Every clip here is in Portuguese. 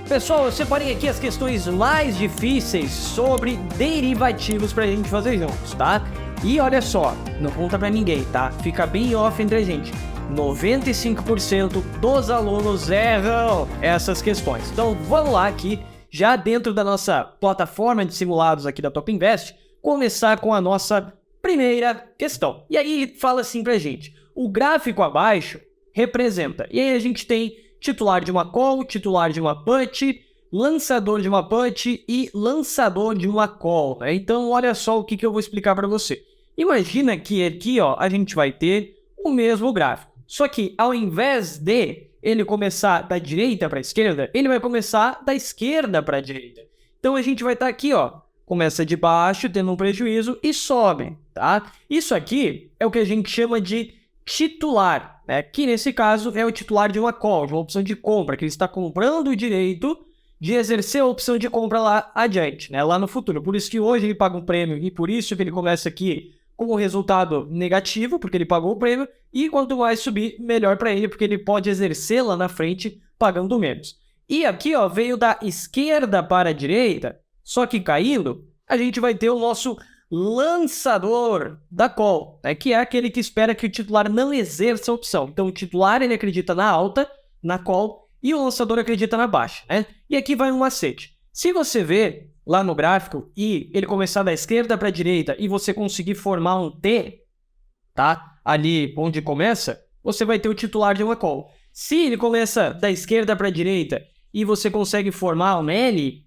Pessoal, eu separei aqui as questões mais difíceis sobre derivativos pra gente fazer juntos, tá? E olha só, não conta pra ninguém, tá? Fica bem off entre a gente. 95% dos alunos erram essas questões. Então vamos lá aqui, já dentro da nossa plataforma de simulados aqui da Top Invest, começar com a nossa primeira questão. E aí fala assim pra gente, o gráfico abaixo representa, e aí a gente tem titular de uma call, titular de uma put, lançador de uma put e lançador de uma call, né? Então olha só o que eu vou explicar para você. Imagina que aqui ó, a gente vai ter o mesmo gráfico, só que ao invés de ele começar da direita para a esquerda, ele vai começar da esquerda para a direita. Então a gente vai estar aqui ó, começa de baixo tendo um prejuízo e sobe, tá? Isso aqui é o que a gente chama de titular, né? Que nesse caso é o titular de uma call, de uma opção de compra, que ele está comprando o direito de exercer a opção de compra lá adiante, né? Lá no futuro. Por isso que hoje ele paga um prêmio e por isso que ele começa aqui com um resultado negativo, porque ele pagou o prêmio, e quanto mais subir, melhor para ele, porque ele pode exercer lá na frente pagando menos. E aqui ó, veio da esquerda para a direita, só que caindo, a gente vai ter o nosso lançador da call, né, que é aquele que espera que o titular não exerça a opção. Então o titular ele acredita na alta, na call, e o lançador acredita na baixa, né? E aqui vai um macete. Se você ver lá no gráfico e ele começar da esquerda para a direita e você conseguir formar um T, tá? Ali onde começa, você vai ter o titular de uma call. Se ele começa da esquerda para a direita e você consegue formar um L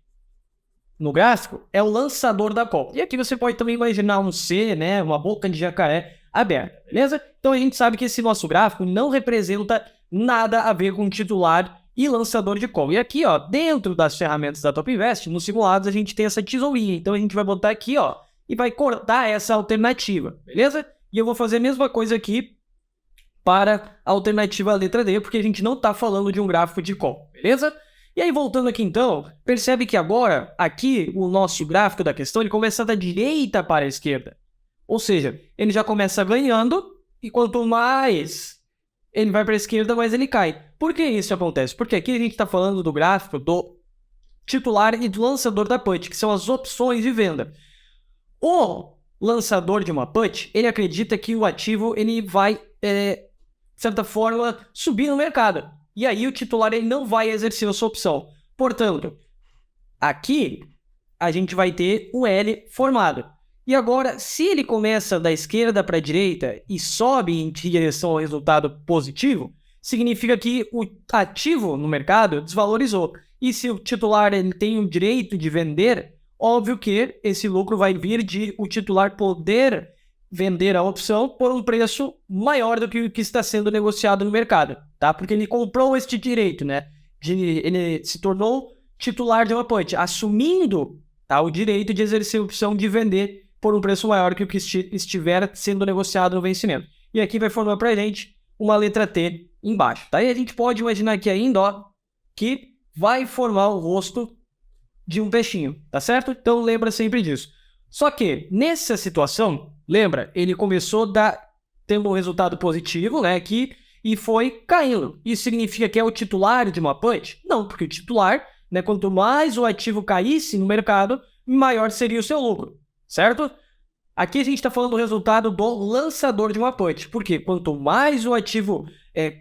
no gráfico, é o lançador da call. E aqui você pode também imaginar um C, né, uma boca de jacaré aberta, beleza? Então a gente sabe que esse nosso gráfico não representa nada a ver com titular e lançador de call. E aqui, ó, dentro das ferramentas da Top Invest, nos simulados a gente tem essa tesourinha. Então a gente vai botar aqui, ó, e vai cortar essa alternativa, beleza? E eu vou fazer a mesma coisa aqui para a alternativa letra D, porque a gente não está falando de um gráfico de call, beleza? E aí, voltando aqui então, percebe que agora, aqui, o nosso gráfico da questão, ele começa da direita para a esquerda. Ou seja, ele já começa ganhando, e quanto mais ele vai para a esquerda, mais ele cai. Por que isso acontece? Porque aqui a gente está falando do gráfico do titular e do lançador da put, que são as opções de venda. O lançador de uma put, ele acredita que o ativo ele vai, de certa forma, subir no mercado. E aí o titular ele não vai exercer a sua opção. Portanto, aqui a gente vai ter um L formado. E agora, se ele começa da esquerda para a direita e sobe em direção ao resultado positivo, significa que o ativo no mercado desvalorizou. E se o titular ele tem o direito de vender, óbvio que esse lucro vai vir de o titular poder vender a opção por um preço maior do que o que está sendo negociado no mercado, tá? Porque ele comprou este direito, né? Ele se tornou titular de uma put, assumindo, tá, o direito de exercer a opção de vender por um preço maior que o que estiver sendo negociado no vencimento. E aqui vai formar pra gente uma letra T embaixo, tá? E a gente pode imaginar aqui ainda, ó, que vai formar o rosto de um peixinho, tá certo? Então lembra sempre disso. Só que, nessa situação, lembra, ele começou tendo um resultado positivo, né, aqui, e foi caindo. Isso significa que é o titular de uma put? Não, porque o titular, né, quanto mais o ativo caísse no mercado, maior seria o seu lucro, certo? Aqui a gente está falando do resultado do lançador de uma put, porque quanto mais o ativo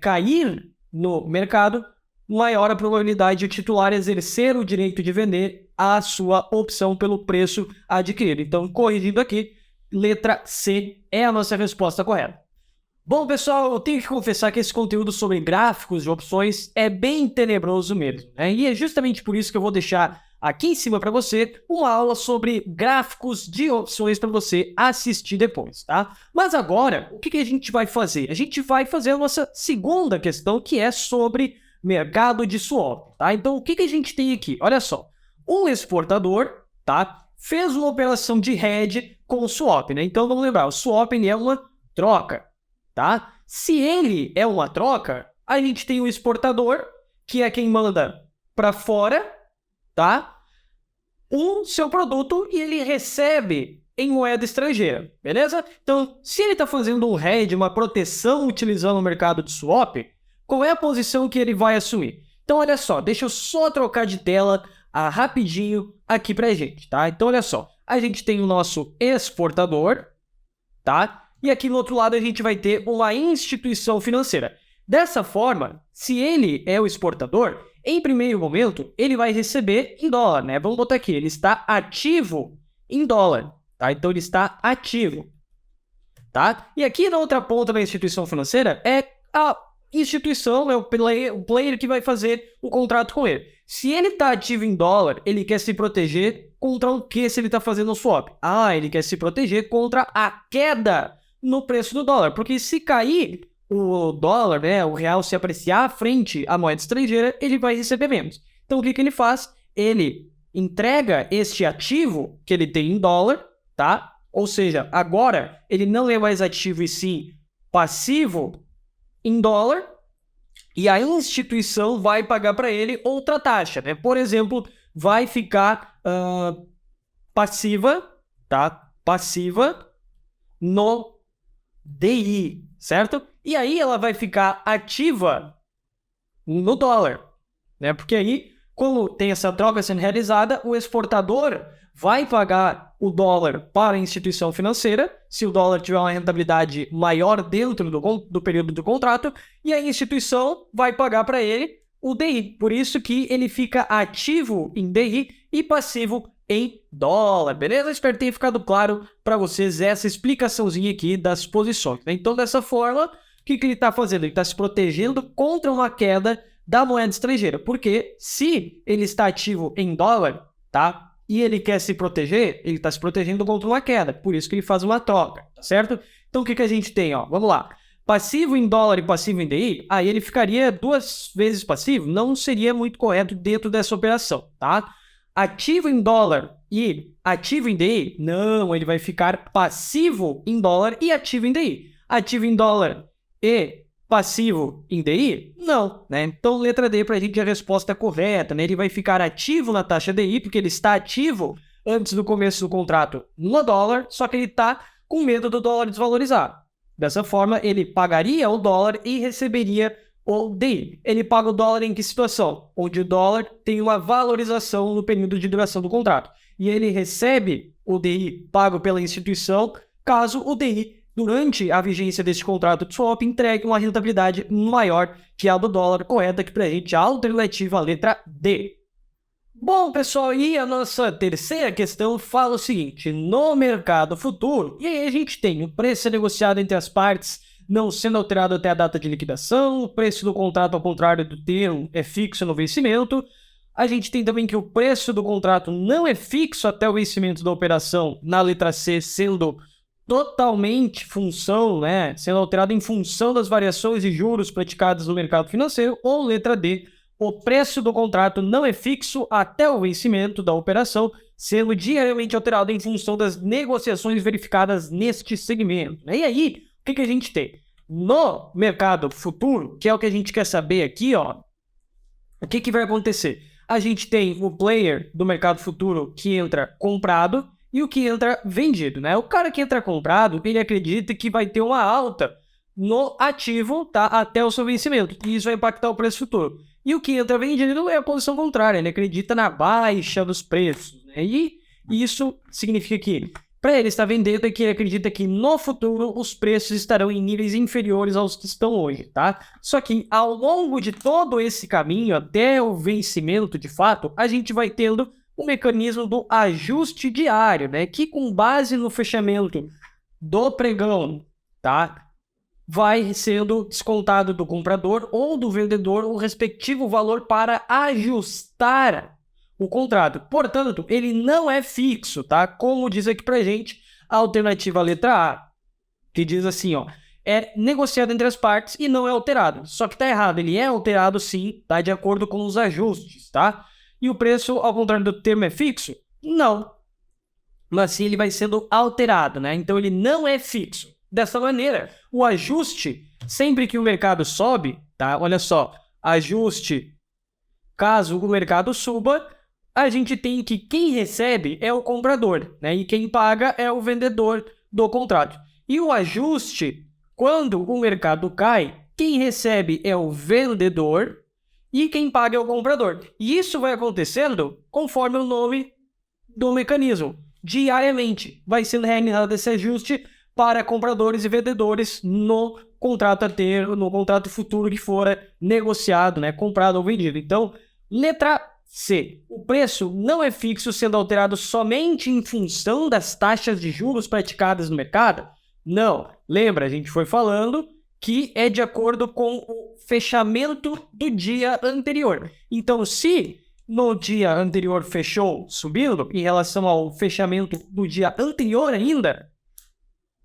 cair no mercado, maior a probabilidade de o titular exercer o direito de vender a sua opção pelo preço adquirido. Então, corrigindo aqui, letra C é a nossa resposta correta. Bom, pessoal, eu tenho que confessar que esse conteúdo sobre gráficos de opções é bem tenebroso mesmo, né? E é justamente por isso que eu vou deixar aqui em cima para você uma aula sobre gráficos de opções para você assistir depois, tá? Mas agora, o que a gente vai fazer? A gente vai fazer a nossa segunda questão, que é sobre mercado de swap, tá? Então, o que a gente tem aqui? Olha só, um exportador, tá, fez uma operação de hedge com o swap, né? Então, vamos lembrar, o swap é uma troca, tá? Se ele é uma troca, a gente tem o exportador, que é quem manda para fora, tá, o seu produto e ele recebe em moeda estrangeira, beleza? Então, se ele está fazendo um hedge, uma proteção utilizando o mercado de swap, qual é a posição que ele vai assumir? Então, olha só, deixa eu só trocar de tela rapidinho aqui pra gente, tá? Então, olha só, a gente tem o nosso exportador, tá? E aqui no outro lado a gente vai ter uma instituição financeira. Dessa forma, se ele é o exportador, em primeiro momento, ele vai receber em dólar, né? Vamos botar aqui, ele está ativo em dólar, tá? Então, ele está ativo, tá? E aqui na outra ponta da instituição financeira é a instituição, é o player que vai fazer o contrato com ele. Se ele está ativo em dólar, ele quer se proteger contra o que se ele está fazendo o swap? Ele quer se proteger contra a queda no preço do dólar, porque se cair o dólar, né, o real se apreciar frente à moeda estrangeira, ele vai receber menos. Então, o que ele faz? Ele entrega este ativo que ele tem em dólar, tá? Ou seja, agora ele não é mais ativo e sim passivo em dólar, e a instituição vai pagar para ele outra taxa, né? Por exemplo, vai ficar passiva, tá? Passiva no DI, certo? E aí ela vai ficar ativa no dólar, né? Porque aí, como tem essa troca sendo realizada, o exportador vai pagar o dólar para a instituição financeira, se o dólar tiver uma rentabilidade maior dentro do período do contrato, e a instituição vai pagar para ele o DI. Por isso que ele fica ativo em DI e passivo em dólar, beleza? Espero que tenha ficado claro para vocês essa explicaçãozinha aqui das posições, né? Então, dessa forma, o que ele está fazendo? Ele está se protegendo contra uma queda da moeda estrangeira, porque se ele está ativo em dólar, tá? E ele quer se proteger, ele está se protegendo contra uma queda, por isso que ele faz uma troca, tá certo? Então, o que a gente tem, ó? Vamos lá. Passivo em dólar e passivo em DI, aí ele ficaria 2 vezes passivo, não seria muito correto dentro dessa operação, tá? Ativo em dólar e ativo em DI, não, ele vai ficar passivo em dólar e ativo em DI. Ativo em dólar e passivo em DI? Não, né? Então, letra D para a gente a resposta correta, né? Ele vai ficar ativo na taxa DI, porque ele está ativo antes do começo do contrato no dólar, só que ele está com medo do dólar desvalorizar. Dessa forma, ele pagaria o dólar e receberia o DI. Ele paga o dólar em que situação? Onde o dólar tem uma valorização no período de duração do contrato. E ele recebe o DI pago pela instituição, caso o DI durante a vigência desse contrato de swap, entregue uma rentabilidade maior que a do dólar, correta aqui para a gente, a alternativa a letra D. Bom, pessoal, e a nossa terceira questão fala o seguinte: no mercado futuro, e aí a gente tem o preço negociado entre as partes não sendo alterado até a data de liquidação, o preço do contrato, ao contrário do termo, é fixo no vencimento. A gente tem também que o preço do contrato não é fixo até o vencimento da operação, na letra C, sendo totalmente função, né, sendo alterado em função das variações de juros praticadas no mercado financeiro, ou letra D, o preço do contrato não é fixo até o vencimento da operação, sendo diariamente alterado em função das negociações verificadas neste segmento. E aí, o que a gente tem? No mercado futuro, que é o que a gente quer saber aqui, ó, o que vai acontecer? A gente tem o player do mercado futuro que entra comprado, e o que entra vendido, né? O cara que entra comprado, ele acredita que vai ter uma alta no ativo, tá? Até o seu vencimento. E isso vai impactar o preço futuro. E o que entra vendido é a posição contrária. Ele acredita na baixa dos preços, né? E isso significa que, para ele estar vendendo, é que ele acredita que no futuro os preços estarão em níveis inferiores aos que estão hoje, tá? Só que ao longo de todo esse caminho, até o vencimento de fato, a gente vai tendo o mecanismo do ajuste diário, né? Que com base no fechamento do pregão, tá? Vai sendo descontado do comprador ou do vendedor o respectivo valor para ajustar o contrato. Portanto, ele não é fixo, tá? Como diz aqui pra gente a alternativa letra A, que diz assim, ó, é negociado entre as partes e não é alterado. Só que tá errado, ele é alterado sim, tá? De acordo com os ajustes, tá? E o preço, ao contrário do termo, é fixo? Não. Mas sim, ele vai sendo alterado, né? Então, ele não é fixo. Dessa maneira, o ajuste, sempre que o mercado sobe, tá? Olha só, ajuste, caso o mercado suba, a gente tem que quem recebe é o comprador, né? E quem paga é o vendedor do contrato. E o ajuste, quando o mercado cai, quem recebe é o vendedor e quem paga é o comprador. E isso vai acontecendo conforme o nome do mecanismo. Diariamente vai sendo realizado esse ajuste para compradores e vendedores no contrato a ter, no contrato futuro que for negociado, né, comprado ou vendido. Então, letra C. O preço não é fixo, sendo alterado somente em função das taxas de juros praticadas no mercado? Não. Lembra, a gente foi falando que é de acordo com o fechamento do dia anterior. Então, se no dia anterior fechou subindo em relação ao fechamento do dia anterior ainda,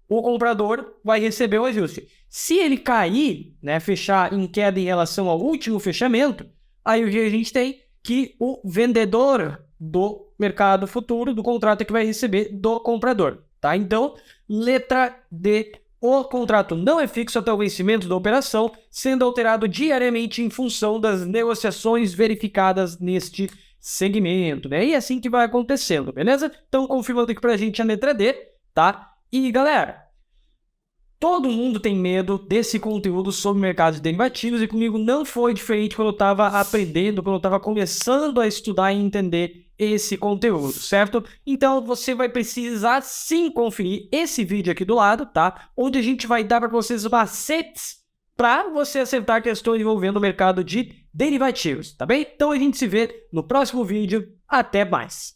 o comprador vai receber o ajuste. Se ele cair, né, fechar em queda em relação ao último fechamento, aí o que a gente tem que o vendedor do mercado futuro, do contrato, é que vai receber do comprador, tá? Então, letra D, o contrato não é fixo até o vencimento da operação, sendo alterado diariamente em função das negociações verificadas neste segmento, né? E é assim que vai acontecendo, beleza? Então, confirmando aqui pra gente a letra D, tá? E, galera, todo mundo tem medo desse conteúdo sobre mercados de derivativos e comigo não foi diferente quando eu estava aprendendo, quando eu estava começando a estudar e entender esse conteúdo, certo? Então você vai precisar sim conferir esse vídeo aqui do lado, tá? Onde a gente vai dar para vocês macetes para você acertar questões envolvendo o mercado de derivativos, tá bem? Então a gente se vê no próximo vídeo. Até mais!